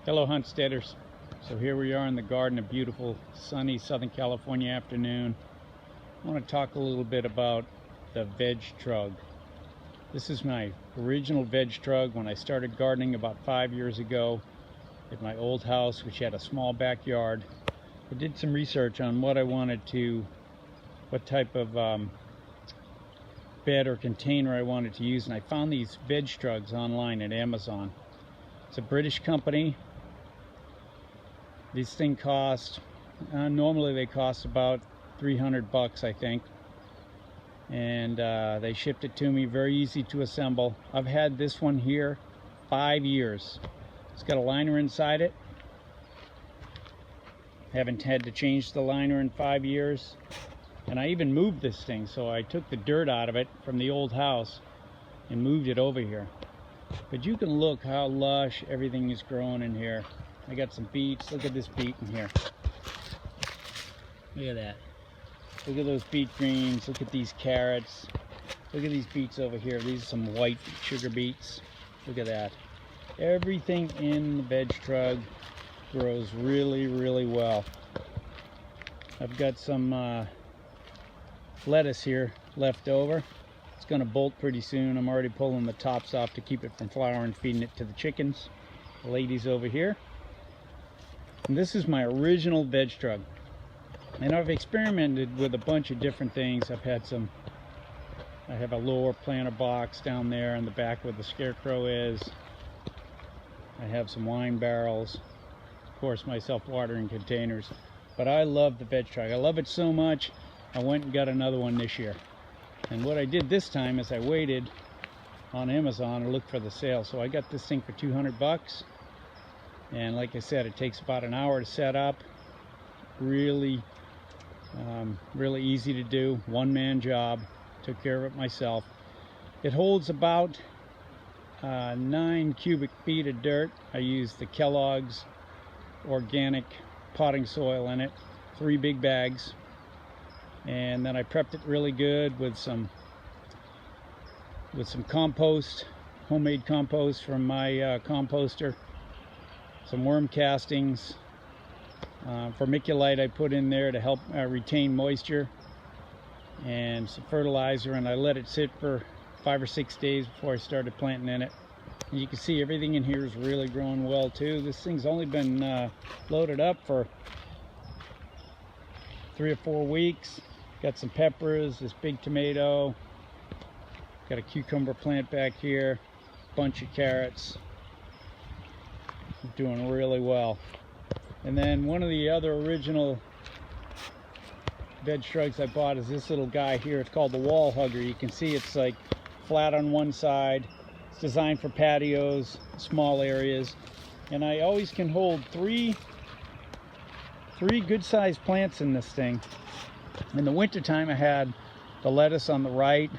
Hello Huntsteaders. So here we are in the garden, a beautiful sunny Southern California afternoon. I want to talk a little bit about the VegTrug. This is my original VegTrug when I started gardening about 5 years ago at my old house, which had a small backyard. I did some research on what type of bed or container I wanted to use, and I found these VegTrugs online at Amazon. It's a British company. These things cost, normally they cost about 300 bucks, I think. And they shipped it to me, very easy to assemble. I've had this one here 5 years. It's got a liner inside it. Haven't had to change the liner in 5 years. And I even moved this thing, so I took the dirt out of it from the old house and moved it over here. But you can look how lush everything is growing in here. I got some beets. Look at this beet in here. Look at that. Look at those beet greens. Look at these carrots. Look at these beets over here. These are some white sugar beets. Look at that. Everything in the VegTrug grows really, really well. I've got some lettuce here left over. It's going to bolt pretty soon. I'm already pulling the tops off to keep it from flowering, feeding it to the chickens. The ladies over here. And this is my original VegTrug. And I've experimented with a bunch of different things. I have a lower planter box down there in the back where the scarecrow is. I have some wine barrels. Of course, my self-watering containers. But I love the VegTrug. I love it so much, I went and got another one this year. And what I did this time is I waited on Amazon and looked for the sale. So I got this thing for 200 bucks. And like I said, it takes about an hour to set up. Really easy to do. One-man job. Took care of it myself. It holds about 9 cubic feet of dirt. I used the Kellogg's organic potting soil in it. 3 big bags. And then I prepped it really good with some compost, homemade compost from my composter. Some worm castings, vermiculite I put in there to help retain moisture, and some fertilizer, and I let it sit for 5 or 6 days before I started planting in it. And you can see everything in here is really growing well too. This thing's only been loaded up for 3 or 4 weeks. Got some peppers, this big tomato, got a cucumber plant back here, bunch of carrots. Doing really well. And then one of the other original VegTrugs I bought is this little guy here. It's called the wall hugger. You can see it's like flat on one side. It's designed for patios, small areas, and I always can hold three good sized plants in this thing. In the winter time I had the lettuce on the right,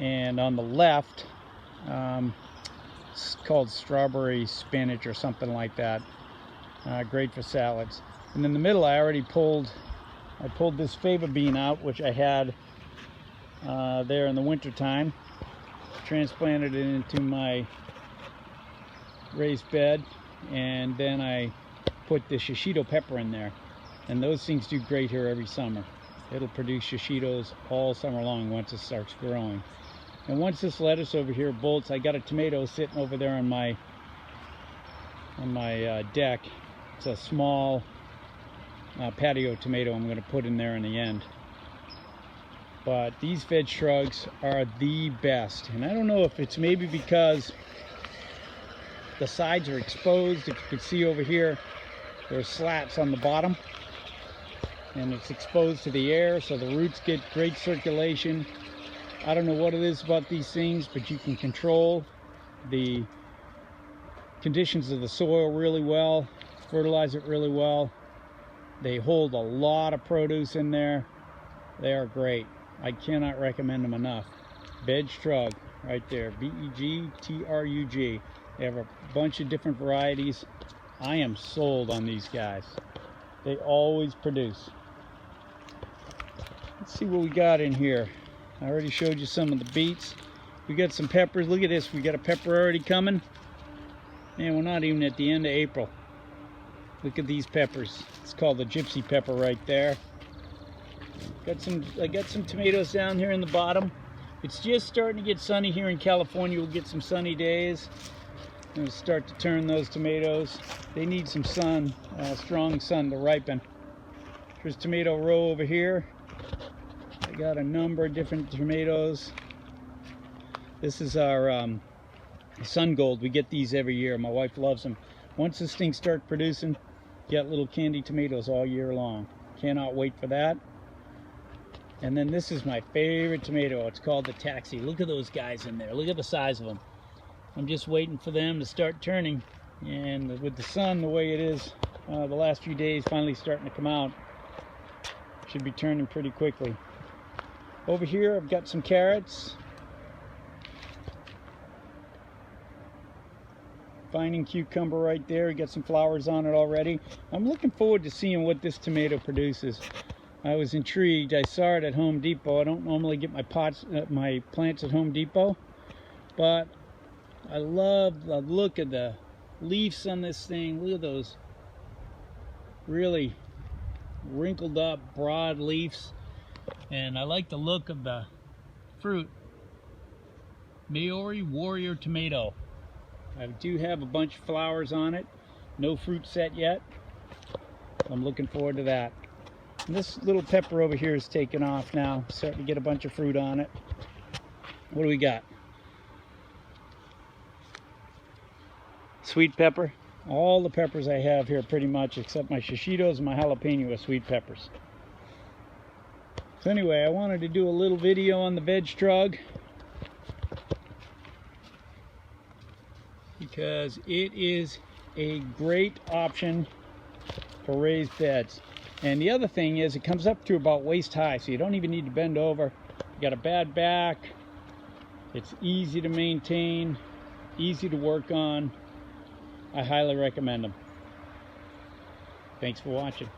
and on the left it's called strawberry spinach or something like that. Great for salads. And in the middle I pulled this fava bean out, which I had there in the winter time. Transplanted it into my raised bed, and then I put the shishito pepper in there. And those things do great here every summer. It'll produce shishitos all summer long once it starts growing. And once this lettuce over here bolts, I got a tomato sitting over there on my deck. It's a small patio tomato I'm going to put in there in the end. But these VegTrugs are the best. And I don't know if it's maybe because the sides are exposed. If you could see over here, there's slats on the bottom. And it's exposed to the air, so the roots get great circulation. I don't know what it is about these things, but you can control the conditions of the soil really well, fertilize it really well. They hold a lot of produce in there. They are great. I cannot recommend them enough. VegTrug, right there, VegTrug. They have a bunch of different varieties. I am sold on these guys. They always produce. Let's see what we got in here. I already showed you some of the beets. We got some peppers. Look at this. We got a pepper already coming. And we're not even at the end of April. Look at these peppers. It's called the gypsy pepper right there. I got some tomatoes down here in the bottom. It's just starting to get sunny here in California. We'll get some sunny days. And we'll start to turn those tomatoes. They need some sun, strong sun to ripen. There's tomato row over here. I got a number of different tomatoes. This is our sun gold. We get these every year. My wife loves them. Once this thing starts producing, you got little candy tomatoes all year long. Cannot wait for that. And then this is my favorite tomato. It's called the Taxi. Look at those guys in there. Look at the size of them. I'm just waiting for them to start turning. And with the sun the way it is, the last few days finally starting to come out, should be turning pretty quickly. Over here I've got some carrots. Finding cucumber right there. Got some flowers on it already. I'm looking forward to seeing what this tomato produces. I was intrigued. I saw it at Home Depot. I don't normally get my plants at Home Depot, but I love the look of the leaves on this thing. Look at those really wrinkled up broad leaves, and I like the look of the fruit. Maori Warrior tomato. I do have a bunch of flowers on it. No fruit set yet. I'm looking forward to that. And this little pepper over here is taking off now. Starting to get a bunch of fruit on it. What do we got? Sweet pepper. All the peppers I have here pretty much, except my shishitos and my jalapeno, are sweet peppers. So anyway, I wanted to do a little video on the VegTrug because it is a great option for raised beds. And the other thing is it comes up to about waist high, so you don't even need to bend over. You got a bad back. It's easy to maintain, easy to work on. I highly recommend them. Thanks for watching.